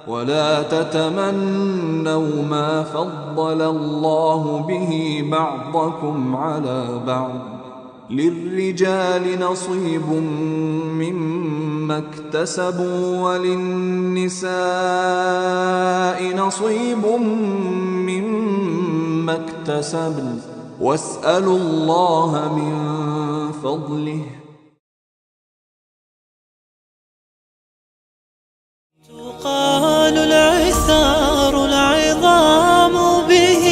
ولا تتمنوا ما فضل الله به بعضكم على بعض للرجال نصيب مما اكتسبوا وللنساء نصيب مما اكتسبن واسألوا الله من فضله تقال العثار العظام به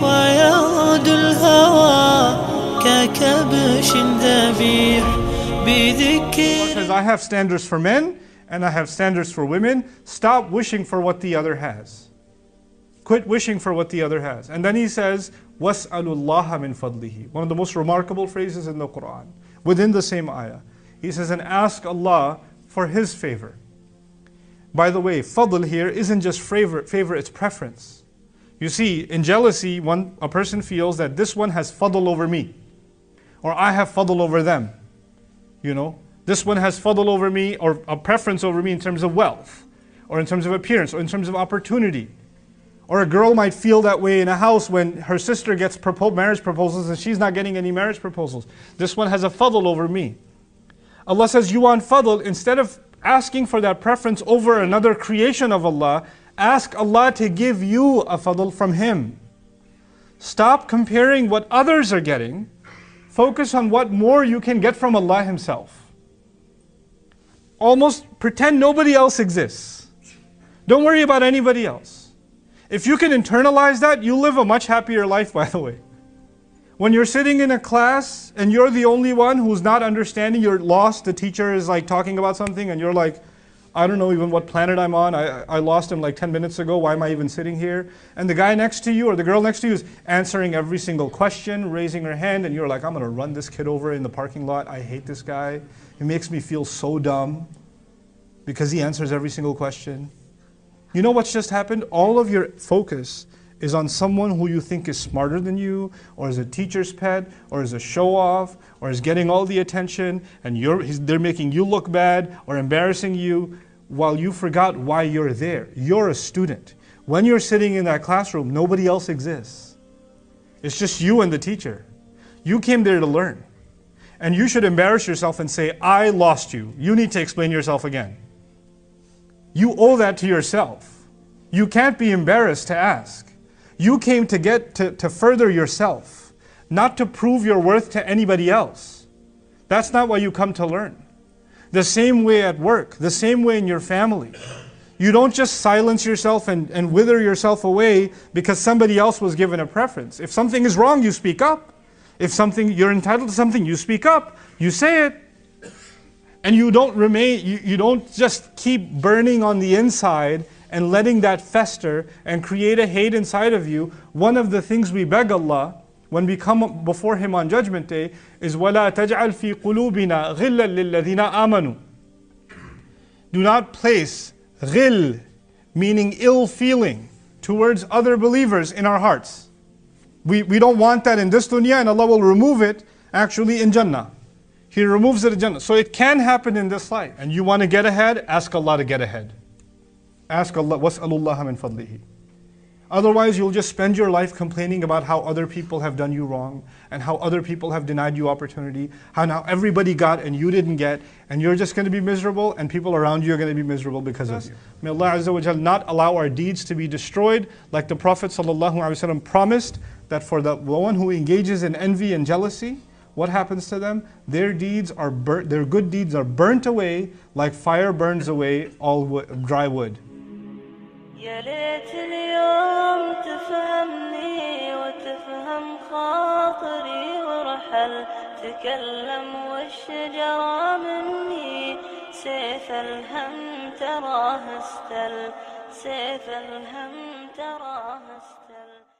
ويغدو الهوى ككبش ذبيح بذكر. Says, I have standards for men and I have standards for women. Stop wishing for what the other has. Quit wishing for what the other has. And then he says, وَاسْأَلُوا اللَّهَ مِنْ فَضْلِهِ. One of the most remarkable phrases in the Quran, within the same ayah. He says, and ask Allah for His favor. By the way, fadl here isn't just favor, it's preference. You see, in jealousy, a person feels that this one has fadl over me, or I have fadl over them. You know, this one has fadl over me, or a preference over me in terms of wealth, or in terms of appearance, or in terms of opportunity. Or a girl might feel that way in a house when her sister gets marriage proposals and she's not getting any marriage proposals. This one has a fadl over me. Allah says, you want fadl, instead of asking for that preference over another creation of Allah, ask Allah to give you a fadl from Him. Stop comparing what others are getting. Focus on what more you can get from Allah Himself. Almost pretend nobody else exists. Don't worry about anybody else. If you can internalize that, you'll live a much happier life, by the way. When you're sitting in a class and you're the only one who's not understanding, you're lost, the teacher is like talking about something and you're like, I don't know even what planet I'm on, I lost him like 10 minutes ago, why am I even sitting here? And the guy next to you or the girl next to you is answering every single question, raising her hand, and you're like, I'm gonna run this kid over in the parking lot, I hate this guy. He makes me feel so dumb because he answers every single question. You know what's just happened? All of your focus is on someone who you think is smarter than you, or is a teacher's pet, or is a show-off, or is getting all the attention, and they're making you look bad, or embarrassing you, while you forgot why you're there. You're a student. When you're sitting in that classroom, nobody else exists. It's just you and the teacher. You came there to learn. And you should embarrass yourself and say, I lost you. You need to explain yourself again. You owe that to yourself. You can't be embarrassed to ask. You came to further yourself, not to prove your worth to anybody else. That's not why you come to learn. The same way at work, the same way in your family. You don't just silence yourself and wither yourself away because somebody else was given a preference. If something is wrong, you speak up. If you're entitled to something, you speak up. You say it. And you don't just keep burning on the inside and letting that fester and create a hate inside of you. One of the things we beg Allah when we come before Him on Judgment Day is وَلَا تَجْعَلْ فِي قُلُوبِنَا غِلًّا لِلَّذِينَ آمَنُوا. Do not place ghil, meaning ill feeling, towards other believers in our hearts. We don't want that in this dunya, and Allah will remove it actually in Jannah. He removes it in Jannah. So it can happen in this life. And you want to get ahead, ask Allah to get ahead. Ask Allah, وَاسْأَلُوا اللَّهَ مِنْ فَضْلِهِ. Otherwise, you'll just spend your life complaining about how other people have done you wrong, and how other people have denied you opportunity, how now everybody got and you didn't get, and you're just going to be miserable, and people around you are going to be miserable because of you. May Allah Azza wa Jal not allow our deeds to be destroyed, like the Prophet ﷺ promised that for the one who engages in envy and jealousy, what happens to them? Their good deeds are burnt away like fire burns away all dry wood. يا ليت اليوم تفهمني وتفهم خاطري ورحل تكلم والشجرة مني سيف الهم تراه استل سيف الهم تراه استل